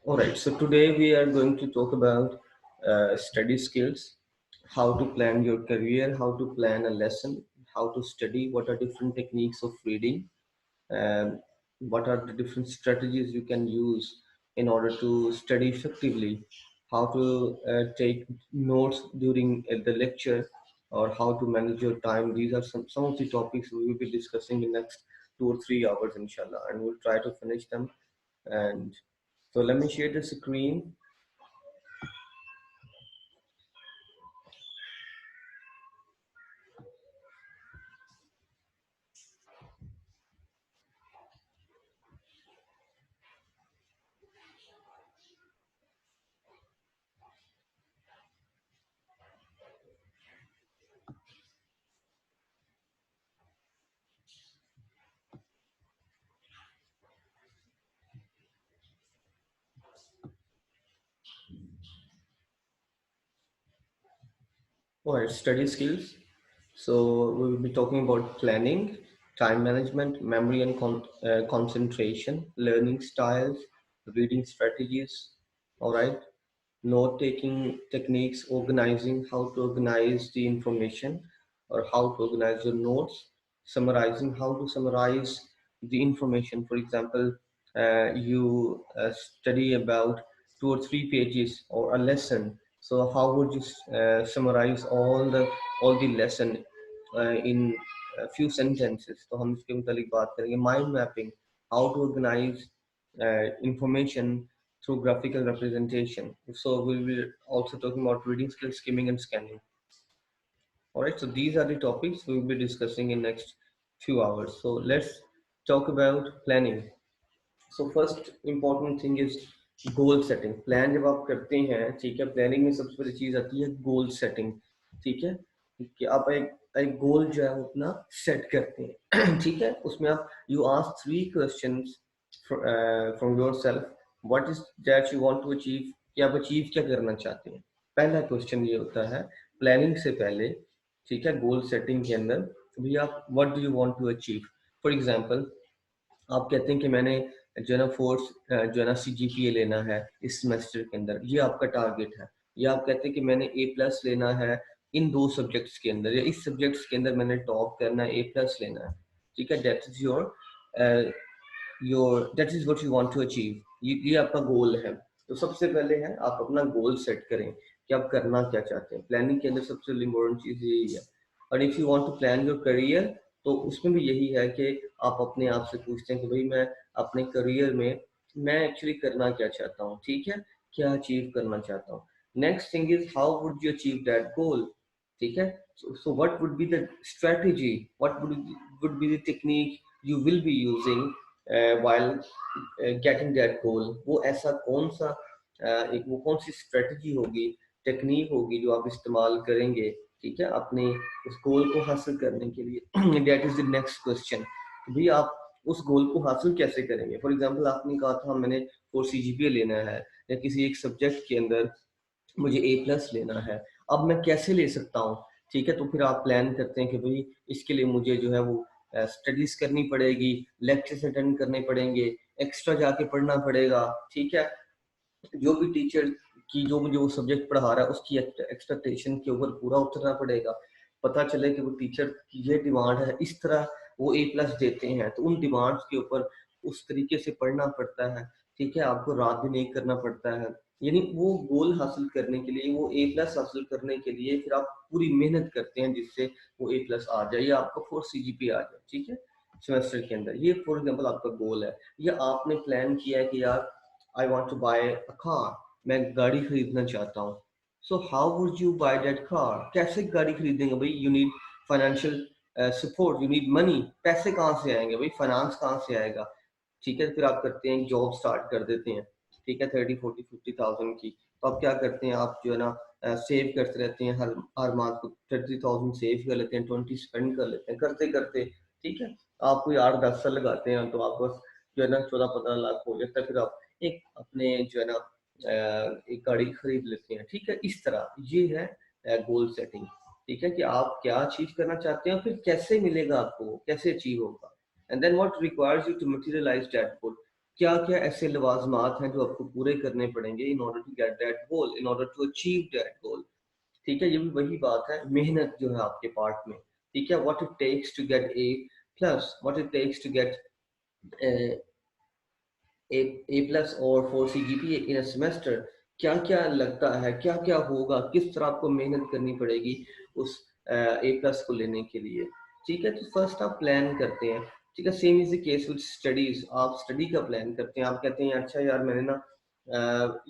All right, so today we are going to talk about study skills, how to plan your career, how to plan a lesson, how to study, what are different techniques of reading, what are the different strategies you can use in order to study effectively, how to take notes during the lecture, or how to manage your time. These are some of the topics we will be discussing in next 2 or 3 hours, inshallah, and we'll try to finish them. And so let me share the screen. All right, study skills. So we will be talking about planning, time management, memory and concentration, learning styles, reading strategies. All right, note taking techniques, organizing, how to organize the information or how to organize your notes, summarizing, how to summarize the information. For example, you study about 2 or 3 pages or a lesson. So how would you summarize all the lesson in a few sentences? तो हम इसके मुतालिक बात करेंगे. Mind mapping, how to organize information through graphical representation. So we'll be also talking about reading skills, skimming and scanning. All right, so these are the topics we will be discussing in next few hours. So let's talk about planning. So first important thing is goal setting. Plan जब आप करते हैं, ठीक है, planning में सबसे पहली चीज आती है गोल सेटिंग. ठीक है, कि आप एक गोल जो है वो अपना सेट करते हैं. ठीक है, उसमें आप you ask 3 questions from yourself. What is that you want to achieve, कि आप अचीव क्या करना चाहते हैं. पहला क्वेश्चन ये होता है प्लानिंग से पहले. ठीक है, गोल सेटिंग के अंदर भी आप what do you want to achieve. For example, आप कहते हैं कि मैंने जो है ना फोर्स जो है ना CGPA लेना है इस सेमेस्टर के अंदर, ये आपका टारगेट है. या आप कहते हैं कि मैंने A+ लेना है इन 2 सब्जेक्ट्स के अंदर, या इस सब्जेक्ट्स के अंदर मैंने टॉप करना है, A+ लेना है. ठीक है, that is your that is what you want to achieve. ये आपका गोल है. तो सबसे पहले है आप अपना गोल सेट करें कि आप करना क्या चाहते हैं. प्लानिंग के अंदर सबसे इम्पोर्टेंट चीज यही है. और if you want to plan your career, तो उसमें भी यही है कि आप अपने आप से पूछते हैं कि भाई मैं अपने करियर में मैं एक्चुअली करना क्या चाहता हूँ. ठीक है, क्या अचीव करना चाहता हूँ. Next thing is how would you achieve that goal. ठीक है, so what would be the strategy, what would be the technique you will be using while getting that goal. वो ऐसा कौन सा एक वो कौन सी स्ट्रेटजी होगी, टेक्निक होगी जो आप इस्तेमाल करेंगे. ठीक है, अपने उस गोल को हासिल करने के लिए. That is the next question. भी आप उस गोल को हासिल कैसे करेंगे. फॉर एग्जांपल, आपने कहा था मैंने 4 CGPA लेना है, या किसी एक सब्जेक्ट के अंदर मुझे A+ लेना है. अब मैं कैसे ले सकता हूँ. ठीक है, तो फिर आप प्लान करते हैं कि भाई इसके लिए मुझे जो है वो स्टडीज करनी पड़ेगी, लेक्चर्स अटेंड करने पड़ेंगे, एक्स्ट्रा जाके पढ़ना पड़ेगा. ठीक है, जो भी टीचर की जो मुझे वो सब्जेक्ट पढ़ा रहा है उसकी एक्सपेक्टेशन के ऊपर पूरा उतरना पड़ेगा. पता चले कि वो टीचर की ये डिमांड है, इस तरह वो A+ देते हैं, तो उन डिमांड्स के ऊपर उस तरीके से पढ़ना पड़ता है. ठीक है, आपको रात भी नहीं करना पड़ता है. यानी वो गोल हासिल करने के लिए, वो A+ हासिल करने के लिए फिर आप पूरी मेहनत करते हैं जिससे वो A+ आ जाए या आपका 4 CGPA आ जाए. ठीक है, सेमेस्टर के अंदर ये फॉर एग्जाम्पल आपका गोल है. या आपने प्लान किया है कि यार I want to buy a car, मैं गाड़ी खरीदना चाहता हूँ. So how would you buy that car. कैसे गाड़ी खरीदेंगे भाई. You need financial support, you need money. पैसे कहाँ से आएंगे भाई, फाइनेंस कहाँ से आएगा. ठीक है, फिर आप करते हैं जॉब स्टार्ट कर देते हैं. ठीक है, 30, 40, 50 थाउजेंड की. तो आप क्या करते हैं, आप जो है ना सेव करते रहते हैं. हर हर मंथ को 30,000 सेव कर लेते हैं, 20 स्पेंड कर लेते हैं, करते करते. ठीक है, आप कोई 8-10 साल लगाते हैं तो आपको जो है ना 14-15 लाख हो जाता है. फिर आप एक अपने जो है ना एक गाड़ी खरीद लेते हैं. ठीक है, इस तरह ये है गोल सेटिंग. ठीक है, कि आप क्या अचीव करना चाहते हैं, फिर कैसे मिलेगा आपको, कैसे अचीव होगा. And then what requires you to materialise that goal. क्या क्या ऐसे लवाजमात हैं जो आपको पूरे करने पड़ेंगे in order to get that goal, in order to achieve that goal. ठीक है, ये भी वही बात है, मेहनत जो है आपके पार्ट में। ठीक है, what it takes to get A plus, what it takes to get A plus और 4 CGPA इन अ सेमेस्टर। क्या क्या लगता है, क्या क्या होगा, किस तरह आपको मेहनत करनी पड़ेगी उस ए प्लस को लेने के लिए। ठीक है, तो फर्स्ट आप प्लान करते हैं। ठीक है, same is the case with studies. आप स्टडी का प्लान करते हैं, आप कहते हैं अच्छा यार मैंने ना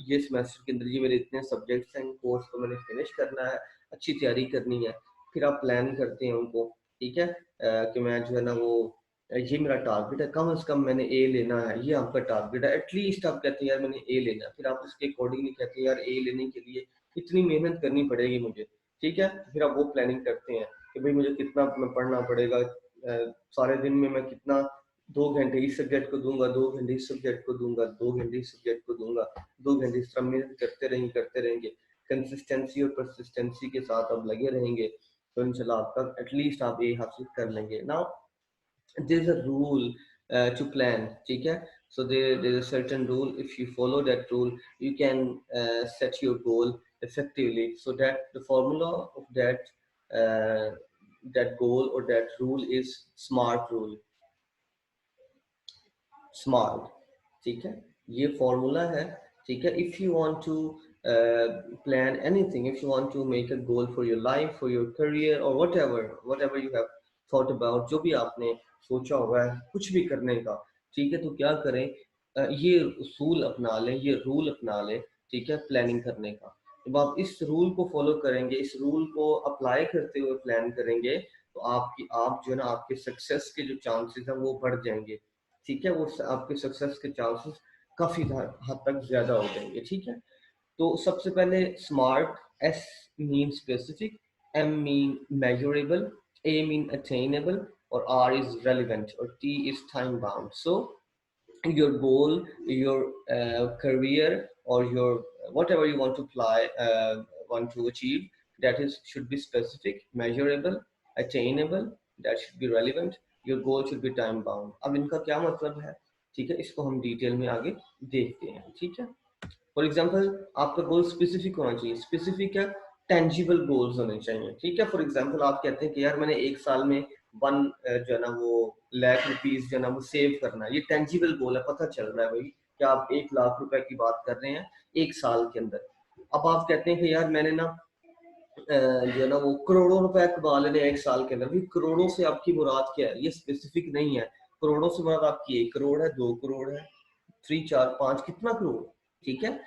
ये सेमेस्टर के अंदर ये मेरे इतने सब्जेक्ट्स हैं, कोर्स को मैंने फिनिश करना है, अच्छी तैयारी करनी है। फिर आप प्लान करते हैं उनको। ठीक है, कि मैं जो है ना वो ये मेरा टारगेट है, कम से कम मैंने ए लेना है, ये आपका टारगेट है। एटलीस्ट आप कहते हैं यार मैंने ए लेना है, फिर आप उसके अकॉर्डिंगली कहते हैं यार ए लेने के लिए इतनी मेहनत करनी पड़ेगी मुझे। ठीक है, फिर आप वो प्लानिंग करते हैं कि भाई मुझे कितना पढ़ना पड़ेगा, सारे दिन में मैं कितना 2 घंटे इस सब्जेक्ट को दूंगा, 2 घंटे इस सब्जेक्ट को दूंगा, 2 घंटे इस सब्जेक्ट को दूंगा, 2 घंटे इस तरह मेहनत करते रहेंगे। कंसिस्टेंसी और परसिस्टेंसी के साथ आप लगे रहेंगे तो इंशाल्लाह आपका एटलीस्ट आप ए हासिल कर लेंगे ना। There's a rule to plan. ठीक है, so there's a certain rule. If you follow that rule you can set your goal effectively, so that the formula of uh, that goal or that rule is SMART rule. Smart. ठीक है, ये formula है। ठीक है, if you want to plan anything, if you want to make a goal for your life, for your career और whatever you have thought about, जो भी आपने सोचा हुआ है कुछ भी करने का। ठीक है, तो क्या करें, ये उसूल अपना लें, ये रूल अपना लें। ठीक है, प्लानिंग करने का। जब आप इस रूल को फॉलो करेंगे, इस रूल को अप्लाई करते हुए प्लान करेंगे, तो आप जो है ना आपके सक्सेस के जो चांसेस हैं वो बढ़ जाएंगे। ठीक है, वो आपके सक्सेस के चांसेस काफी हद तक ज्यादा हो जाएंगे। ठीक है, तो सबसे पहले smart, S mean specific, M mean measurable, A mean attainable और आर इज रेलिवेंट और T is time bound. So your goal, your career or your whatever you want to apply, want to achieve, that is should be specific, measurable, attainable, that should be relevant, your goal should be time bound। अब इनका क्या मतलब है, ठीक है, इसको हम detail में आगे देखते हैं। ठीक है, फॉर एग्जाम्पल आपका गोल स्पेसिफिक होना चाहिए, स्पेसिफिक क्या, टेंजिबल गोल्स होने चाहिए। ठीक है, फॉर एग्जाम्पल आप कहते हैं कि यार मैंने एक साल में वन जो है ना वो ₹1,00,000 जो है ना वो सेव करना है, ये टेंजिबल गोल है, पता चल रहा है भाई कि आप ₹1,00,000 की बात कर रहे हैं एक साल के अंदर। अब आप कहते हैं कि यार मैंने ना जो है ना वो करोड़ों रुपए कमा लेने एक साल के अंदर, भी करोड़ों से आपकी मुराद क्या है, ये स्पेसिफिक नहीं है। करोड़ों से मुराद आपकी 1 करोड़ है, 2 करोड़ है, 3, 4, 5, कितना करोड़। ठीक है,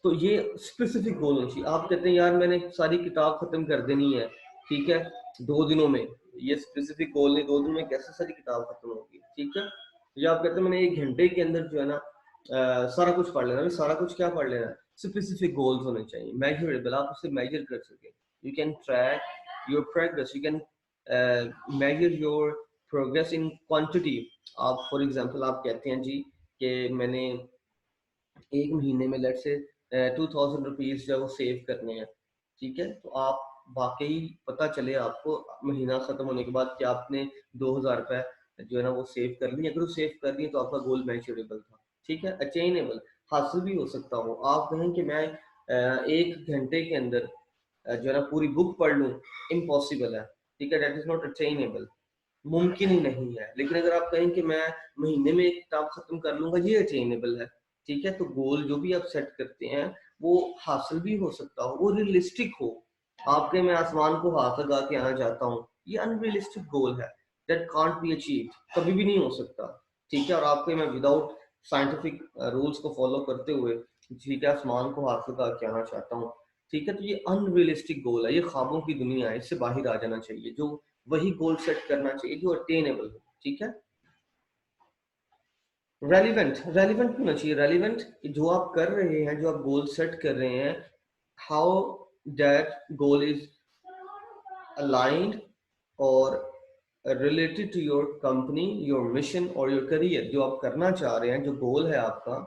तो ये स्पेसिफिक गोल होना चाहिए। आप कहते हैं यार मैंने सारी किताब खत्म कर देनी है, ठीक है, 2 दिनों में, ये स्पेसिफिक गोल नहीं, 2 दिन में कैसे सारी किताब खत्म होगी। ठीक है, या आप कहते हैं मैंने 1 घंटे के अंदर जो है ना सारा कुछ पढ़ लेना, सारा कुछ क्या पढ़ लेना, स्पेसिफिक गोल्स होने चाहिए, मेजरेबल, आप उसे मेजर कर सके। You can track your progress, you can measure your progress in quantity. आप फॉर एग्जांपल आप कहते हैं जी कि मैंने एक महीने में लेट से 2,000 रुपीज जो वो सेव करने हैं। ठीक है, तो आप वाकई पता चले आपको महीना खत्म होने के बाद कि आपने 2,000 रुपए जो है ना वो सेव कर लिए। अगर वो सेव कर लिए तो आपका गोल मैचरेबल था। ठीक है, अचेनेबल, हासिल भी हो सकता हो। आप कहें कि मैं 1 घंटे के अंदर जो है ना पूरी बुक पढ़ लूँ, इम्पॉसिबल है। ठीक है, डेट इज नॉट अचेनेबल, मुमकिन ही नहीं है। लेकिन अगर आप कहें कि मैं महीने में एक किताब खत्म कर लूंगा, ये अटेनेबल है। ठीक है, तो गोल जो भी आप सेट करते हैं वो हासिल भी हो सकता हो, वो रियलिस्टिक हो। आपके मैं आसमान को हाथ लगा के आना चाहता हूँ, ये अनरियलिस्टिक गोल है, दैट कांट बी अचीव, कभी भी नहीं हो सकता। ठीक है, और आपके मैं विदाउट साइंटिफिक रूल्स को फॉलो करते हुए ठीक है आसमान को हाथ लगा के आना चाहता हूँ। ठीक है, तो ये अनरियलिस्टिक गोल है, ये ख्वाबों की दुनिया है, इससे बाहर आ जाना चाहिए। जो वही गोल सेट करना चाहिए जो अटेनेबल हो। ठीक है, रेलिवेंट, रेलिवेंट होना चाहिए, रेलिवेंट, जो आप कर रहे हैं, जो आप गोल सेट कर रहे हैं, how that goal is aligned और related to your company, your mission और योर करियर। जो आप करना चाह रहे हैं, जो गोल है आपका,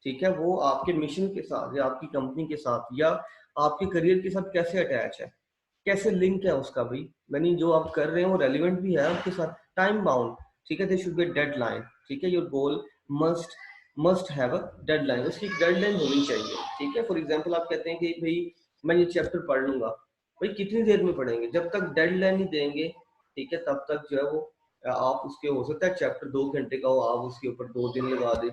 ठीक है, वो आपके मिशन के साथ या आपकी कंपनी के साथ या आपके करियर के साथ कैसे अटैच है, कैसे लिंक है उसका भाई। यानी जो आप कर रहे हैं वो रेलिवेंट भी है आपके साथ, टाइम बाउंड। ठीक है, दे शुड बी डेडलाइन। ठीक है, your goal must must have a deadline, उसकी डेडलाइन होनी चाहिए, ठीक है। फॉर एग्जांपल आप कहते हैं कि भाई मैं ये चैप्टर पढ़ लूंगा, भाई कितनी देर में पढ़ेंगे, जब तक डेडलाइन नहीं देंगे, ठीक है, तब तक जो है वो आप उसके, हो सकता है चैप्टर 2 घंटे का हो, आप उसके ऊपर 2 दिन लगा दें,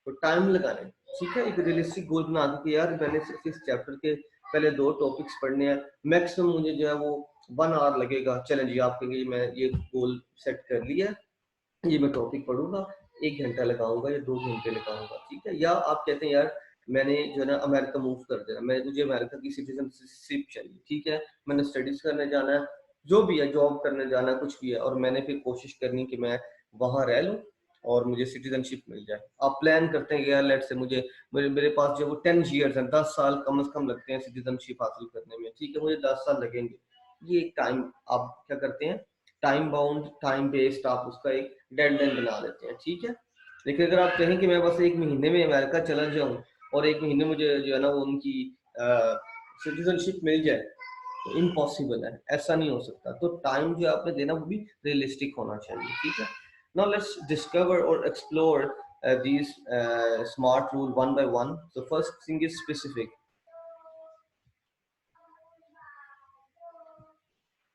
तो टाइम लगाने, ठीक है। एक रियलिस्टिक गोल बना दो कि यार मैंने सिर्फ इस चैप्टर के पहले 2 टॉपिक्स पढ़ने हैं, मैक्सिमम मुझे जो है वो 1 आवर लगेगा, चलें जी आप कहेंगे मैं ये गोल सेट कर लिया, ये मैं टॉपिक पढ़ूंगा, 1 घंटा लगाऊंगा या 2 घंटे लगाऊंगा, ठीक है। या आप कहते हैं यार मैंने जो है ना अमेरिका मूव कर देना, मैं मुझे अमेरिका की सिटीजनशिप चाहिए, ठीक है, मैंने स्टडीज करने जाना है, जो भी है, जॉब करने जाना है, कुछ भी है, और मैंने फिर कोशिश करनी कि मैं वहां रह लूं और मुझे सिटीजनशिप मिल जाए। आप प्लान करते हैं कि यार लेट से मुझे मेरे पास जो वो 10 ईयर्स हैं, 10 साल कम से कम लगते हैं सिटीजनशिप हासिल करने में, ठीक है, मुझे 10 साल लगेंगे, ये एक टाइम आप क्या करते हैं, टाइम बाउंड, टाइम बेस्ड आप उसका एक डेडलाइन बना देते हैं, ठीक है। लेकिन अगर आप कहें कि मैं बस 1 महीने में अमेरिका चला जाऊं और 1 महीने मुझे जो है ना वो उनकी सिटीजनशिप मिल जाए, तो इम्पॉसिबल है, ऐसा नहीं हो सकता। तो टाइम जो आपने देना वो भी रियलिस्टिक होना चाहिए, ठीक है। नाउ लेट्स डिस्कवर और explore these smart rule one by one. The first thing is specific.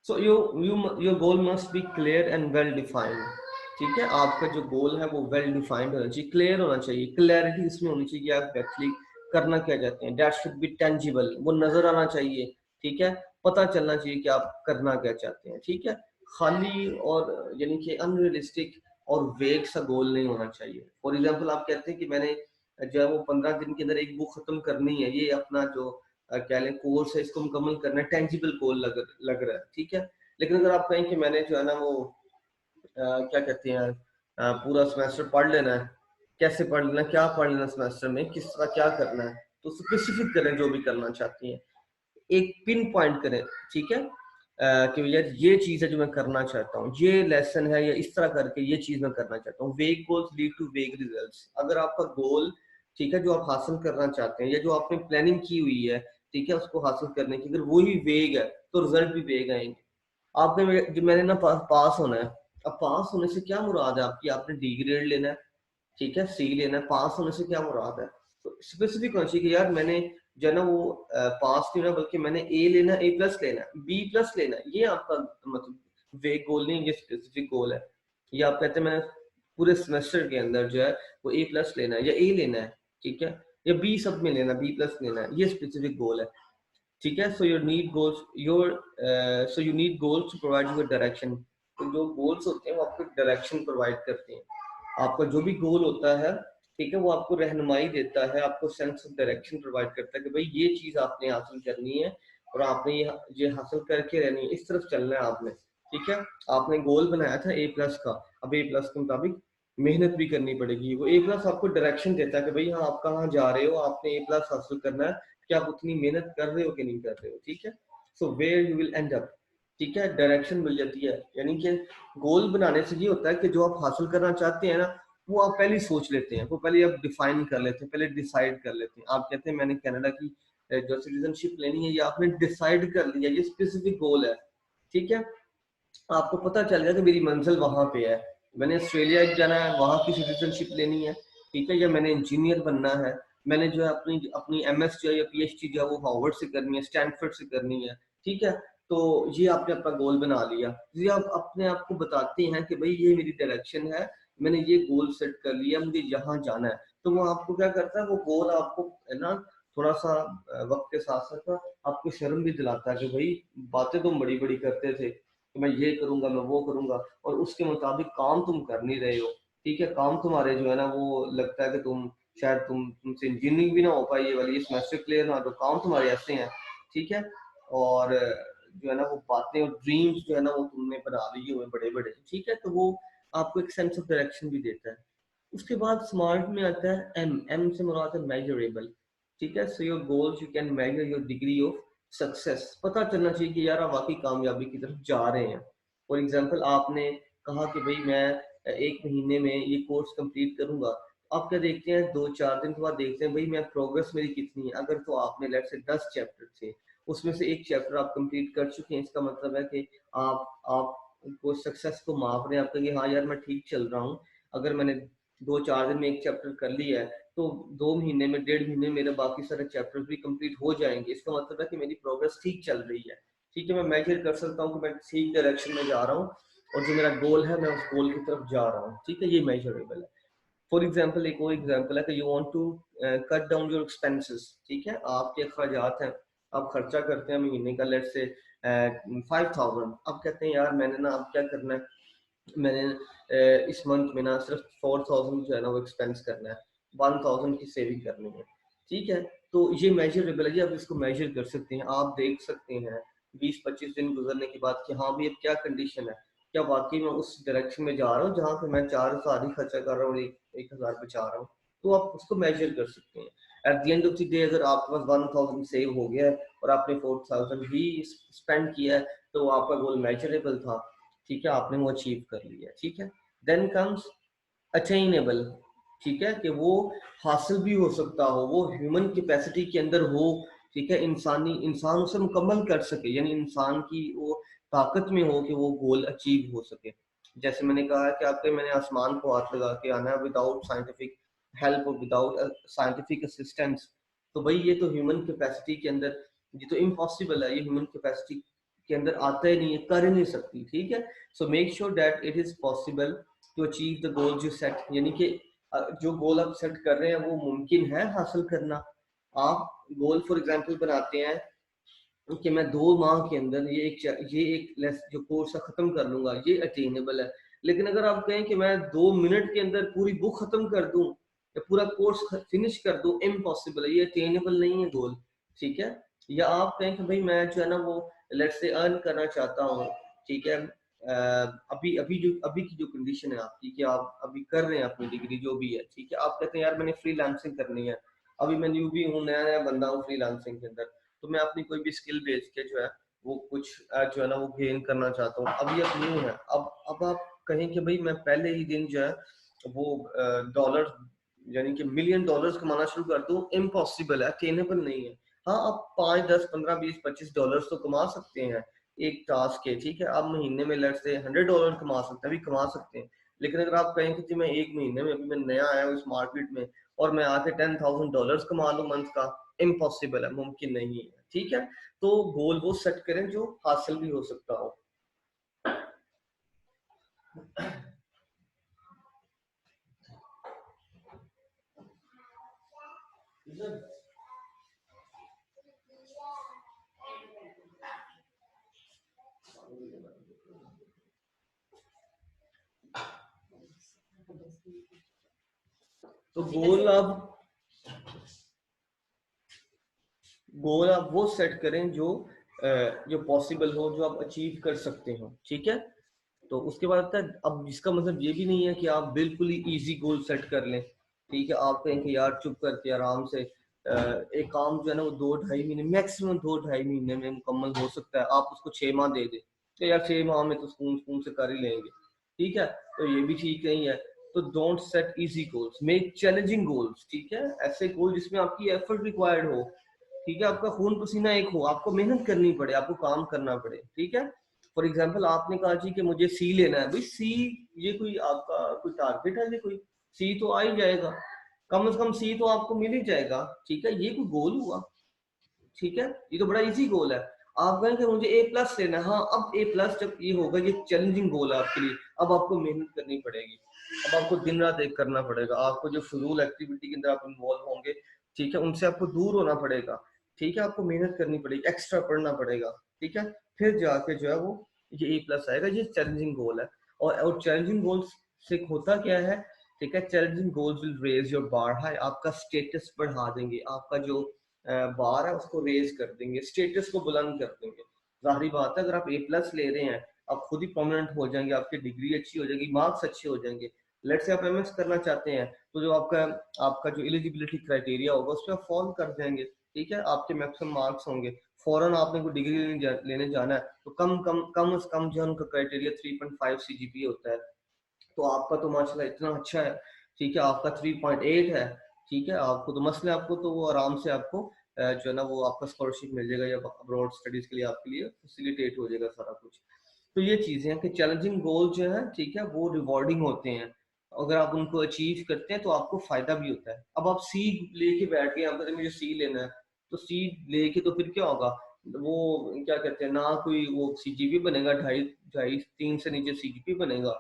So your goal must be clear and well defined. ठीक है, आपका जो गोल है वो वेल डिफाइंड होना चाहिए, क्लियर होना चाहिए, क्लैरिटी इसमें होनी चाहिए कि आप एक्चुअली करना क्या चाहते हैं। दैट शुड बी टेंजिबल, वो नजर आना चाहिए, ठीक है, पता चलना चाहिए कि आप करना क्या चाहते हैं, ठीक है। खाली और यानी कि अनरियलिस्टिक और वेग सा गोल नहीं होना चाहिए। फॉर एग्जाम्पल आप कहते हैं कि मैंने जो है वो 15 दिन के अंदर एक बुक खत्म करनी है, ये अपना जो क्या लें कोर्स है इसको मुकम्मल करना है, टेंजिबल गोल लग रहा है, ठीक है। लेकिन अगर आप कहें कि मैंने जो है ना वो क्या कहते हैं पूरा सेमेस्टर पढ़ लेना है, कैसे पढ़ लेना, क्या पढ़ लेना सेमेस्टर में, किस तरह क्या करना है, तो स्पेसिफिक करें जो भी करना चाहती हैं, एक पिन पॉइंट करें, ठीक है, कि भैया ये चीज है जो मैं करना चाहता हूँ, ये लेसन है या इस तरह करके ये चीज मैं करना चाहता हूँ। वेग गोल्स लीड टू वेग रिजल्ट्स। अगर आपका गोल, ठीक है, जो आप हासिल करना चाहते हैं या जो आपने प्लानिंग की हुई है, ठीक है, उसको हासिल करने की, अगर वही वेग है तो रिजल्ट भी वेग आएंगे। आपने जो मैंने ना पास होना है, अब पास होने से क्या मुराद है आपकी, आपने डी ग्रेड लेना है, ठीक है, सी लेना है, पास होने से क्या मुराद है, तो स्पेसिफिक होना चाहिए कि यार मैंने जो है ना वो पास नहीं होना, बल्कि मैंने ए लेना, ए प्लस लेना, बी प्लस लेना, ये आपका मतलब वेग गोल नहीं, ये स्पेसिफिक गोल है। ये आप कहते हैं मैं पूरे सेमेस्टर के अंदर जो है वो ए प्लस लेना है या ए लेना है, ठीक है, या बी सब में लेना, बी प्लस लेना है, ये स्पेसिफिक गोल है, ठीक है। So you need goals to provide you direction. तो जो गोल्स होते हैं वो आपको डायरेक्शन प्रोवाइड करते हैं। आपका जो भी गोल होता है, ठीक है, वो आपको रहनुमाई देता है, आपको सेंस ऑफ डायरेक्शन प्रोवाइड करता है कि भाई ये चीज आपने हासिल करनी है और आपने ये हासिल करके रहनी है, इस तरफ चलना है आपने, ठीक है। आपने गोल बनाया था ए प्लस का, अब ए प्लस के मुताबिक मेहनत भी करनी पड़ेगी। वो ए प्लस आपको डायरेक्शन देता है कि भाई हाँ आप कहाँ जा रहे हो, आपने ए प्लस हासिल करना है, कि आप उतनी मेहनत कर रहे हो कि नहीं कर रहे हो, ठीक है। So where you will end up, ठीक है, डायरेक्शन मिल जाती है। यानी कि गोल बनाने से ये होता है कि जो आप हासिल करना चाहते हैं ना, वो आप पहले ही सोच लेते हैं, वो पहले आप डिफाइन कर लेते हैं, पहले डिसाइड कर लेते हैं। आप कहते हैं मैंने कनाडा की जो सिटीजनशिप लेनी है, ये आपने डिसाइड कर लिया, ये स्पेसिफिक गोल है, ठीक है। आपको पता चल गया कि मेरी मंजिल वहां पे है, मैंने ऑस्ट्रेलिया जाना है, वहां की सिटीजनशिप लेनी है, ठीक है, या मैंने इंजीनियर बनना है, मैंने जो है अपनी अपनी एमएस जो है या पीएचडी जो है वो हार्वर्ड से करनी है, स्टैनफोर्ड से करनी है, ठीक है। तो ये आपने अपना गोल बना लिया, ये आप अपने आप को बताते हैं कि भाई ये मेरी डायरेक्शन है, मैंने ये गोल सेट कर लिया, मुझे यहाँ जाना है। तो वो आपको क्या करता है, वो गोल आपको है ना थोड़ा सा वक्त के साथ साथ ना आपको शर्म भी दिलाता है कि भाई बातें तुम बड़ी बड़ी करते थे कि मैं ये करूंगा, मैं वो करूंगा, और उसके मुताबिक काम तुम कर नहीं रहे हो, ठीक है। काम तुम्हारे जो है ना वो लगता है कि तुम शायद तुमसे इंजीनियरिंग भी ना हो पाए, ये वाली ये सेमेस्टर क्लियर ना हो, तो काम तुम्हारे ऐसे हैं, ठीक है। और जो है ना वो बातें और ड्रीम्स जो है ना वो तुमने बना लिए हुए बड़े बड़े, ठीक है, तो वो आपको एक सेंस ऑफ डायरेक्शन भी देता है। उसके बाद स्मार्ट में आता है एम, एम से मुराद है मेजरेबल, ठीक है। So your goals you can measure your degree of success, पता चलना चाहिए कि यार आप वाकई कामयाबी की तरफ जा रहे हैं। फॉर एग्जांपल आपने कहा कि भाई मैं 1 महीने में ये कोर्स कंप्लीट करूंगा, आप क्या देखते हैं 2-4 दिन के बाद देखते हैं भाई मैं प्रोग्रेस मेरी कितनी है। अगर तो आपने लेट से 10 चैप्टर थे, उसमें से एक चैप्टर आप कंप्लीट कर चुके हैं, इसका मतलब है कि आप को सक्सेस को माप रहे हैं, आप कहेंगे हाँ यार मैं ठीक चल रहा हूँ। अगर मैंने 2-4 दिन में एक चैप्टर कर लिया है, तो 2 महीने में, 1.5 महीने में मेरे बाकी सारे चैप्टर्स भी कंप्लीट हो जाएंगे। इसका मतलब है कि मेरी प्रोग्रेस ठीक चल रही है। ठीक है, मैं मेजर कर सकता हूँ कि मैं ठीक डायरेक्शन में जा रहा हूँ और जो मेरा गोल है मैं उस गोल की तरफ जा रहा हूँ। ठीक है, ये मेजरेबल है। फॉर एग्जाम्पल, एक और एग्जाम्पल है कि you want to cut down your expenses. ठीक है, आपके अखराजात हैं, आप खर्चा करते हैं महीने का लेट्स से 5,000। अब कहते हैं यार मैंने ना अब क्या करना है, मैंने इस मंथ में ना सिर्फ 4,000 जो है ना वो एक्सपेंस करना है, 1,000 की सेविंग करनी है। ठीक है, तो ये मेजरेबल है जी, आप इसको मेजर कर सकते हैं। आप देख सकते हैं 20-25 दिन गुजरने के बाद कि हाँ भाई अब क्या कंडीशन है, क्या वाकई मैं उस डायरेक्शन में जा रहा हूँ जहाँ पे मैं 4,000 ही खर्चा कर रहा हूँ, 1,000 बचा रहा हूँ। तो आप उसको मेजर कर सकते हैं। At the end of the day अगर आपके पास 1,000 सेव हो गया है और आपने 4,000 ही स्पेंड किया है, तो आपका गोल मेजरेबल था। ठीक है, आपने वो अचीव कर लिया। ठीक है, देन कम्स अटेनेबल। ठीक है, कि वो हासिल भी हो सकता हो, वो ह्यूमन कैपेसिटी के अंदर हो। ठीक है, इंसान उसे मुकम्मल कर सके, यानी इंसान की वो ताकत में हो कि वो गोल अचीव हो सके। जैसे मैंने कहा कि आपके मैंने आसमान को हाथ लगा के आना है विदाउट साइंटिफिक हेल्प और विदाउट साइंटिफिक असिस्टेंस, तो भाई ये तो ह्यूमन कैपेसिटी के अंदर, ये तो इम्पॉसिबल है, ये ह्यूमन कैपेसिटी के अंदर आता ही नहीं है, कर ही नहीं सकती। ठीक है, so make sure that it is possible to achieve the goal you set, यानी कि जो गोल आप सेट कर रहे हैं वो मुमकिन है हासिल करना। आप गोल फॉर एग्जांपल बनाते हैं कि मैं 2 माह के अंदर ये एक लेस जो कोर्स है खत्म कर लूंगा, ये अटेनेबल है। लेकिन अगर आप कहें कि मैं 2 मिनट के अंदर पूरी बुक खत्म कर दूं या पूरा कोर्स फिनिश कर दूं, इम्पॉसिबल है, ये अटेनेबल नहीं है गोल। ठीक है, या आप कहें कि भाई मैं जो है ना वो लेट्स से अर्न करना चाहता हूँ। ठीक है, अभी अभी की जो कंडीशन है आपकी कि आप अभी कर रहे हैं अपनी डिग्री जो भी है, ठीक है, आप कहते हैं यार मैंने फ्रीलांसिंग करनी है, अभी मैं न्यू भी हूँ, नया नया बंदा हूँ फ्रीलांसिंग के अंदर, तो मैं अपनी कोई भी स्किल बेच के जो है वो कुछ जो है ना वो गेन करना चाहता हूँ। अभी आप न्यू है, अब आप कहें कि भाई मैं पहले ही दिन जो है वो डॉलर यानी कि $1,000,000 कमाना शुरू कर दूं, इम्पॉसिबल है, अटेनेबल नहीं है। हाँ, आप 5, 10, 15, 20, 25 डॉलर तो कमा सकते हैं एक टास्क के। ठीक है, आप महीने में लेट्स से $100 कमा सकते हैं, अभी कमा सकते हैं। लेकिन अगर आप कहें कि मैं एक महीने में, अभी मैं नया आया हूँ इस मार्केट में और मैं आके $10,000 कमा लूँ मंथ का, इम्पॉसिबल है, मुमकिन नहीं है। ठीक है, तो गोल वो सेट करें जो हासिल भी हो सकता हो। तो गोल आप वो सेट करें जो पॉसिबल हो, जो आप अचीव कर सकते हो। ठीक है, तो उसके बाद आता है, अब इसका मतलब ये भी नहीं है कि आप बिल्कुल ही इजी गोल सेट कर लें। ठीक है, आप कहें कि यार चुप करके आराम से एक काम जो है ना वो 2-2.5 महीने, मैक्सिमम 2-2.5 महीने में मुकम्मल हो सकता है, आप उसको 6 माह दे दें तो यार 6 माह में तो सुकून सुकून से कर ही लेंगे। ठीक है, तो ये भी ठीक नहीं है। तो don't set easy goals, make challenging goals. ठीक है, ऐसे गोल जिसमें आपकी एफर्ट रिक्वायर्ड हो। ठीक है, आपका खून पसीना एक हो, आपको मेहनत करनी पड़े, आपको काम करना पड़े। ठीक है, फॉर एग्जाम्पल आपने कहा जी कि मुझे सी लेना है, भाई सी ये कोई आपका कोई टारगेट है, ये कोई सी तो आ ही जाएगा, कम से कम सी तो आपको मिल ही जाएगा। ठीक है, ये कोई गोल हुआ? ठीक है, ये तो बड़ा इजी गोल है। आप कहें कि मुझे A+ लेना है, हाँ अब A+ जब ये होगा, ये चैलेंजिंग गोल है आपके लिए, अब आपको मेहनत करनी पड़ेगी, अब आपको दिन रात एक करना पड़ेगा, आपको जो फजूल एक्टिविटी के अंदर आप इन्वॉल्व होंगे, ठीक है, उनसे आपको दूर होना पड़ेगा। ठीक है, आपको मेहनत करनी पड़ेगी, एक्स्ट्रा पढ़ना पड़ेगा। ठीक है, फिर जाके जो है वो ये A+ आएगा, ये चैलेंजिंग गोल है। और चैलेंजिंग गोल्स से होता क्या है? ठीक है, challenging goals will raise your bar high, आपका स्टेटस बढ़ा देंगे, आपका जो बार है उसको रेज कर देंगे, स्टेटस को बुलंद कर देंगे। जाहिर बात है, अगर आप A+ ले रहे हैं, आप खुद ही प्रोमिनेंट हो जाएंगे, आपकी डिग्री अच्छी हो जाएगी, मार्क्स अच्छे हो जाएंगे। लेट्स से आप MS करना चाहते हैं, तो जो आपका आपका जो एलिजिबिलिटी क्राइटेरिया होगा उस पर आप फॉल कर जाएंगे। ठीक है, आपके मैक्सिमम मार्क्स होंगे, फौरन आपने कोई डिग्री लेने जाना है तो कम से कम जो है उनका क्राइटेरिया 3.5 CGPA होता है, तो आपका तो माशाल्लाह इतना अच्छा है। ठीक है, आपका 3.8 है। ठीक है, आपको तो मसले, आपको तो वो आराम से आपको जो है ना वो आपका स्कॉलरशिप मिल जाएगा या अब्रॉड स्टडीज के लिए आपके लिए फैसिलिटेट हो जाएगा सारा कुछ। तो ये चीजें हैं कि चैलेंजिंग गोल जो है, ठीक है, वो रिवॉर्डिंग होते हैं। अगर आप उनको अचीव करते हैं तो आपको फायदा भी होता है। अब आप सी लेके बैठ गए, आप कहते हैं मुझे सी लेना है, तो सी लेके तो फिर क्या होगा, वो क्या कहते हैं ना, कोई वो सीजीपी बनेगा, ढाई ढाई तीन से नीचे सीजीपी बनेगा,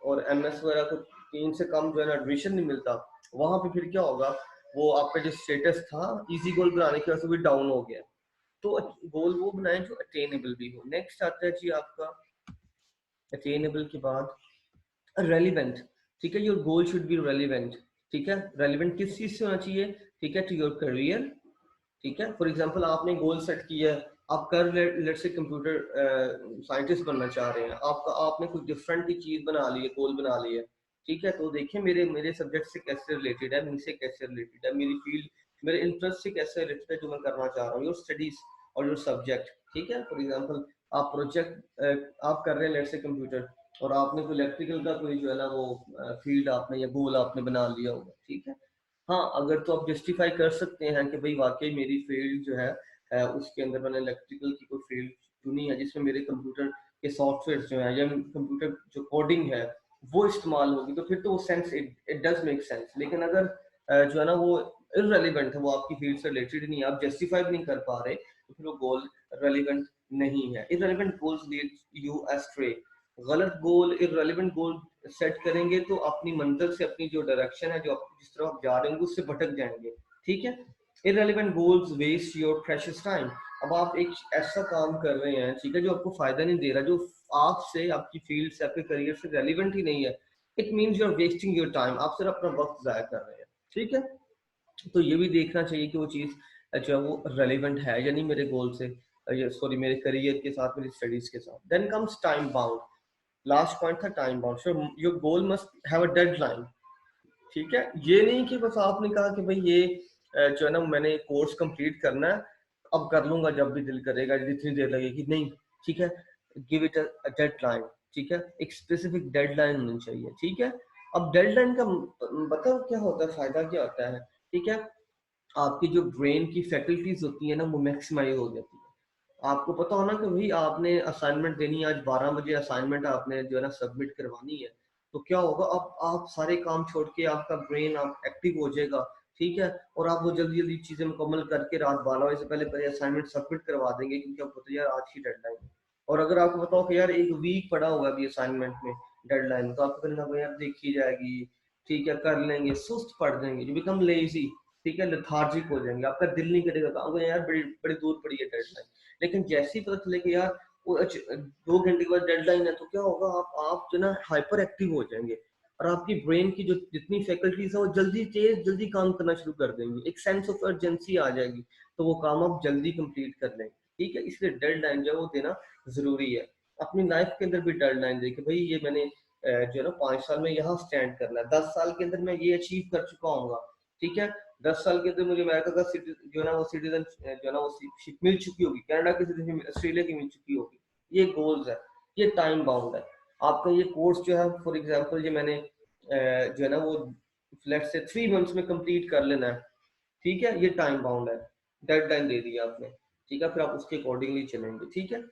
और एमएस वगैरह को तीन से कम जो है ना एडमिशन नहीं मिलता। वहां पे फिर क्या होगा, वो आपका जो स्टेटस था इजी गोल बनाने की वजह से भी डाउन हो गया। तो गोल वो बनाए जो अटेनेबल भी हो। नेक्स्ट आता है जी आपका अटेनेबल के बाद रेलिवेंट। ठीक है, your goal should be relevant. ठीक है, रेलिवेंट किस चीज से होना चाहिए, ठीक है, टू योर करियर। ठीक है, फॉर एग्जांपल आपने गोल सेट किया है, आप कर लेट से कंप्यूटर साइंटिस्ट बनना चाह रहे हैं, आपका आपने कुछ डिफरेंट की चीज बना ली है, गोल बना ली है। ठीक है, तो देखिए मेरे मेरे सब्जेक्ट से कैसे रिलेटेड है, मुझसे कैसे रिलेटेड है, मेरी फील्ड मेरे इंटरेस्ट से कैसे रिलेटेड है जो मैं करना चाह रहा हूँ, योर स्टडीज और योर सब्जेक्ट। ठीक है, फॉर एग्जाम्पल आप प्रोजेक्ट आप कर रहे हैं लेट से कंप्यूटर, और आपने कोई इलेक्ट्रिकल का कोई जो है ना वो फील्ड आपने या गोल आपने बना लिया होगा। ठीक है, हाँ अगर तो आप जस्टिफाई कर सकते हैं कि भाई वाकई मेरी फील्ड जो है उसके अंदर मैंने इलेक्ट्रिकल की कोई फील्ड चुनी है जिसमें मेरे कंप्यूटर के सॉफ्टवेयर जो है या कंप्यूटर जो कोडिंग है वो इस्तेमाल होगी, तो फिर तो वो sense it does make sense. लेकिन अगर जो है ना वो इररेलेवेंट है, वो आपकी फील्ड से रिलेटेड नहीं है, आप जस्टिफाई भी नहीं कर पा रहे, तो फिर वो गोल रेलिवेंट नहीं है। Irrelevant goals lead you ashtray. गलत गोल इररेलेवेंट गोल सेट करेंगे तो अपनी मंजिल से, अपनी जो डायरेक्शन है, जो आप जिस तरफ आप जा रहे होंगे उससे भटक जाएंगे। ठीक है, irrelevant goals waste your precious time. अब आप एक ऐसा काम कर रहे हैं, ठीक है, जो आपको फायदा नहीं दे रहा, जो आपसे, आपकी फील्ड से, आपके करियर से रेलिवेंट ही नहीं है, it means you are wasting your time, आप सिर्फ अपना वक्त जाया कर रहे हैं। ठीक है, तो ये भी देखना चाहिए कि वो चीज़ जो है वो रेलिवेंट है या नहीं मेरे गोल से, सॉरी मेरे करियर के साथ, मेरी स्टडीज के साथ। Then comes time bound. Last point था time bound. So your goal must have a deadline. ठीक है, ये नहीं कि बस आपने कहा कि भाई ये जो है ना मैंने कोर्स कंप्लीट करना है, अब कर लूंगा जब भी दिल करेगा, जितनी देर लगेगी, नहीं। ठीक है, गिव इट अ डेडलाइन। ठीक है, एक स्पेसिफिक डेडलाइन होनी चाहिए। ठीक है, अब डेडलाइन का बताओ क्या होता है, फायदा क्या होता है। ठीक है, आपकी जो ब्रेन की फैकल्टीज होती है ना वो मैक्सिमाइज हो जाती है। आपको पता होना कि भाई आपने असाइनमेंट देनी है, आज 12 बजे असाइनमेंट आपने जो है ना सबमिट करवानी है, तो क्या होगा, आप सारे काम छोड़ के आपका ब्रेन आप एक्टिव हो जाएगा। ठीक है, और आप वो जल्दी जल्दी चीजें मुकम्मल करके रात 12 बजे से पहले पहले असाइनमेंट सबमिट करवा देंगे, क्योंकि आपको पता है यार आज की डेडलाइन है। और अगर आपको बताओ कि यार एक वीक पड़ा होगा अभी असाइनमेंट में, डेडलाइन, तो आपको कहना यार देखी जाएगी, ठीक है कर लेंगे, सुस्त पड़ जाएंगे, जो बिकम लेजी। ठीक है, लेथार्जिक हो जाएंगे, आपका दिल नहीं करेगा काम को, यार बड़ी बड़ी दूर पड़ी है डेडलाइन। लेकिन जैसे ही पता चले कि यार वो 2 घंटे के बाद डेडलाइन है, तो क्या होगा, आप जो ना हाइपर एक्टिव हो जाएंगे, और आपकी ब्रेन की जो जितनी फैकल्टीज है वो जल्दी तेज जल्दी काम करना शुरू कर देंगी, एक सेंस ऑफ अर्जेंसी आ जाएगी, तो वो काम आप जल्दी कंप्लीट कर लेंगे। ठीक है, इसलिए डेडलाइन जो है वो देना जरूरी है। अपनी लाइफ के अंदर भी डेडलाइन देखिए, भाई ये मैंने जो है ना 5 साल में यहाँ स्टैंड करना है, 10 साल के अंदर मैं ये अचीव कर चुका हूँ। ठीक है, 10 साल के अंदर मुझे अमेरिका का जो है ना वो सिटीजन जो है ना वो शिप मिल चुकी होगी, कनाडा की सिटीजन, ऑस्ट्रेलिया की मिल चुकी होगी। ये गोल्स है, ये टाइम बाउंड है। आपका ये कोर्स जो है फॉर एग्जांपल ये मैंने जो है ना वो लेट से 3 मंथ्स में कंप्लीट कर लेना है। ठीक है, ये टाइम बाउंड है, डेडलाइन दे दी आपने। ठीक है, फिर आप उसके अकॉर्डिंगली चलेंगे। ठीक है,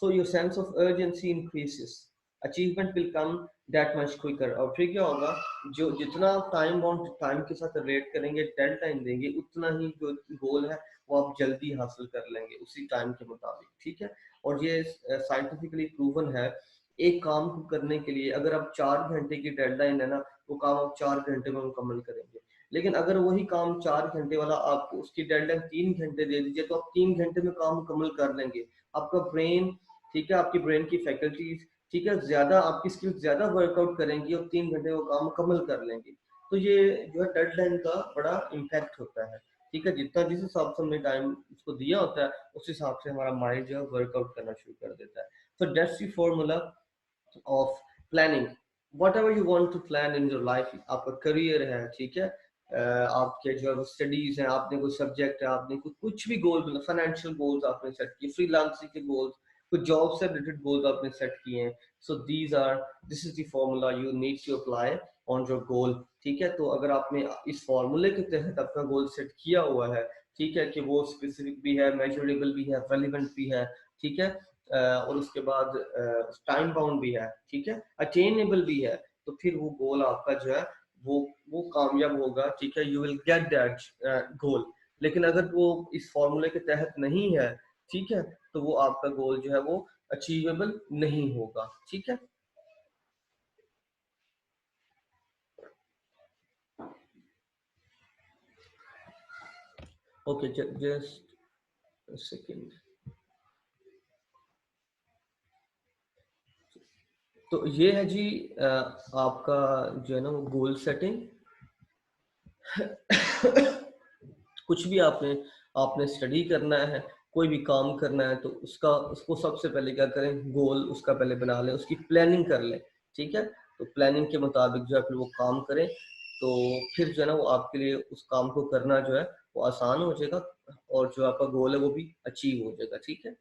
so your sense of urgency increases, achievement will come that much quicker. और फिर क्या होगा, जो जितना आप टाइम बाउंड टाइम के साथ रिलेट करेंगे, डेडलाइन देंगे, उतना ही जो गोल है वो आप जल्दी हासिल कर लेंगे उसी टाइम के मुताबिक। ठीक है, और ये साइंटिफिकली प्रूवन है, एक काम को करने के लिए अगर आप 4 घंटे की डेडलाइन है ना, वो काम आप 4 घंटे में मुकम्मल करेंगे। लेकिन अगर वही काम 4 घंटे वाला आपको उसकी डेडलाइन 3 घंटे दे दीजिए, तो आप 3 घंटे में काम मुकम्मल कर लेंगे। आपका ब्रेन, ठीक है, आपकी ब्रेन की फैकल्टीज, ठीक है, ज्यादा आपकी स्किल्स ज्यादा वर्कआउट करेंगी और 3 घंटे में काम मुकम्मल कर लेंगे। तो ये जो है डेडलाइन का बड़ा इम्पैक्ट होता है। ठीक है, जितना जिस हिसाब से हमने टाइम उसको दिया होता है, उस हिसाब से हमारा माइंड जो है वर्कआउट करना शुरू कर देता है। तो that's the formula of planning. Whatever you want to plan in your life, आपका करियर है, ठीक है, आपके जो स्टडीज हैं, आपने कोई सब्जेक्ट है, आपने कुछ भी गोल, फाइनेंशियल गोल्स आपने सेट किए, फ्रीलांसिंग के गोल्स, कुछ जॉब से रिलेटेड गोल्स आपने सेट किए हैं। So these are, this is the formula you need to apply on your goal. ठीक है, तो अगर आपने इस फॉर्मूले के तहत अपना गोल सेट किया हुआ है, ठीक है, कि वो स्पेसिफिक भी है, मेजरेबल भी है, रेलिवेंट भी है, ठीक है, और उसके बाद टाइम बाउंड भी है, ठीक है, अटेनेबल भी है, तो फिर वो गोल आपका जो है वो कामयाब होगा, ठीक है, यू विल गेट दैट गोल। लेकिन अगर वो इस फॉर्मूले के तहत नहीं है, ठीक है, तो वो आपका गोल जो है वो अचीवेबल नहीं होगा, ठीक है। Okay, just second. तो ये है जी आपका जो है ना वो गोल सेटिंग। कुछ भी आपने आपने स्टडी करना है, कोई भी काम करना है, तो उसका उसको सबसे पहले क्या करें, गोल उसका पहले बना लें, उसकी प्लानिंग कर लें, ठीक है। तो प्लानिंग के मुताबिक जो है फिर वो काम करें, तो फिर जो है ना वो आपके लिए उस काम को करना जो है वो आसान हो जाएगा, और जो आपका गोल है वो भी अचीव हो जाएगा, ठीक है।